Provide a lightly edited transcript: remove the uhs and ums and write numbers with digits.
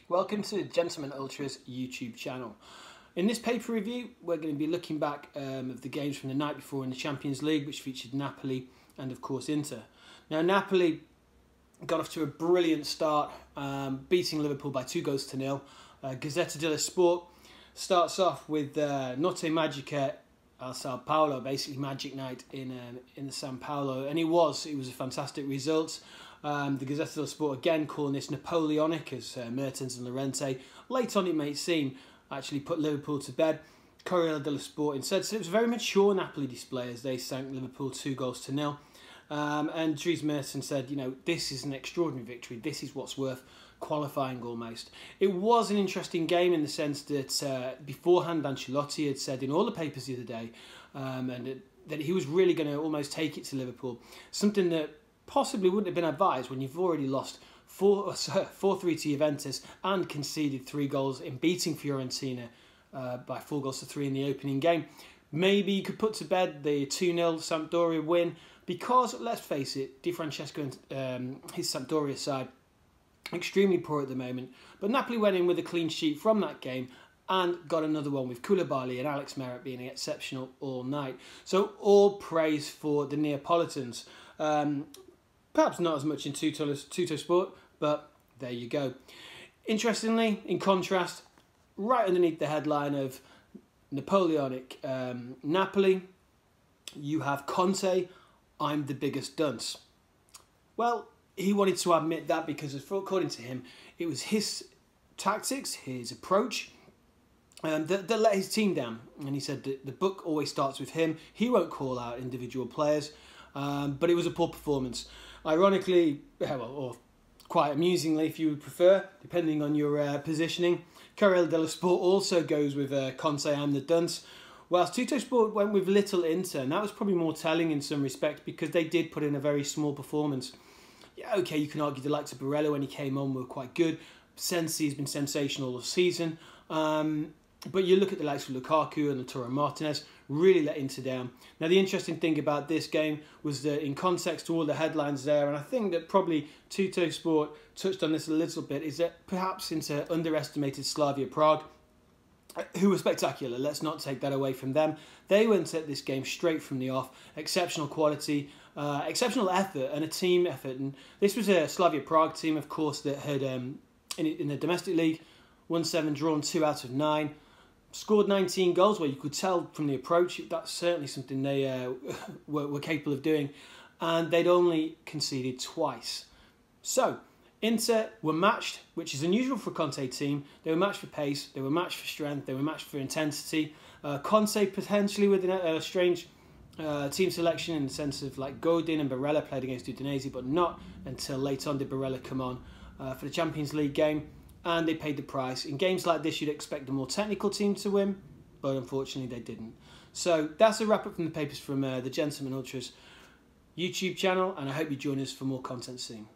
Welcome to Gentleman Ultras YouTube channel. In this paper review, we're going to be looking back of the games from the night before in the Champions League, which featured Napoli and of course Inter. Now Napoli got off to a brilliant start, beating Liverpool by 2-0. Gazzetta dello Sport starts off with Notte Magica al Sao Paulo, basically Magic Night in the San Paulo, and it was a fantastic result. The Gazzetta dello Sport again calling this Napoleonic, as Mertens and Llorente late on it may seem actually put Liverpool to bed. Corriere dello Sport instead said it was a very mature Napoli display as they sank Liverpool 2-0. And Dries Mertens said, you know, this is an extraordinary victory. This is what's worth qualifying almost. It was an interesting game in the sense that beforehand Ancelotti had said in all the papers the other day that he was really going to almost take it to Liverpool. Something that possibly wouldn't have been advised when you've already lost 4-3 to Juventus and conceded 3 goals in beating Fiorentina by 4-3 in the opening game. Maybe you could put to bed the 2-0 Sampdoria win because, let's face it, Di Francesco and his Sampdoria side extremely poor at the moment. But Napoli went in with a clean sheet from that game and got another one with Koulibaly and Alex Meret being exceptional all night. So all praise for the Neapolitans. Perhaps not as much in Tuttosport, but there you go. Interestingly, in contrast, right underneath the headline of Napoleonic Napoli, you have Conte, I'm the biggest dunce. Well, he wanted to admit that because, according to him, it was his tactics, his approach, that let his team down. And he said that the book always starts with him. He won't call out individual players, but it was a poor performance. Ironically, or quite amusingly if you would prefer, depending on your positioning, Corriere dello Sport also goes with Conte, I'm the dunce, whilst Tuttosport went with Little Inter, and that was probably more telling in some respect because they did put in a very small performance. Yeah, okay, you can argue the likes of Barella when he came on were quite good. Sensi's been sensational all season. But you look at the likes of Lukaku and Lautaro Martinez, really let Inter down. Now, the interesting thing about this game was that in context to all the headlines there, and I think that probably Tuttosport touched on this a little bit, is that perhaps Inter underestimated Slavia Prague, who were spectacular. Let's not take that away from them. They went at this game straight from the off. Exceptional quality, exceptional effort, and a team effort. And this was a Slavia Prague team, of course, that had, in the domestic league, won 7, drawn 2 out of 9. Scored 19 goals, where you could tell from the approach that's certainly something they were capable of doing, and they'd only conceded twice. So Inter were matched, which is unusual for a Conte team. They were matched for pace, they were matched for strength, they were matched for intensity. Conte potentially with a strange team selection in the sense of like Godin and Barella played against Udinese, but not until late on did Barella come on for the Champions League game. And they paid the price. In games like this, you'd expect a more technical team to win, but unfortunately they didn't. So that's a wrap-up from the papers from the Gentleman Ultras YouTube channel, and I hope you join us for more content soon.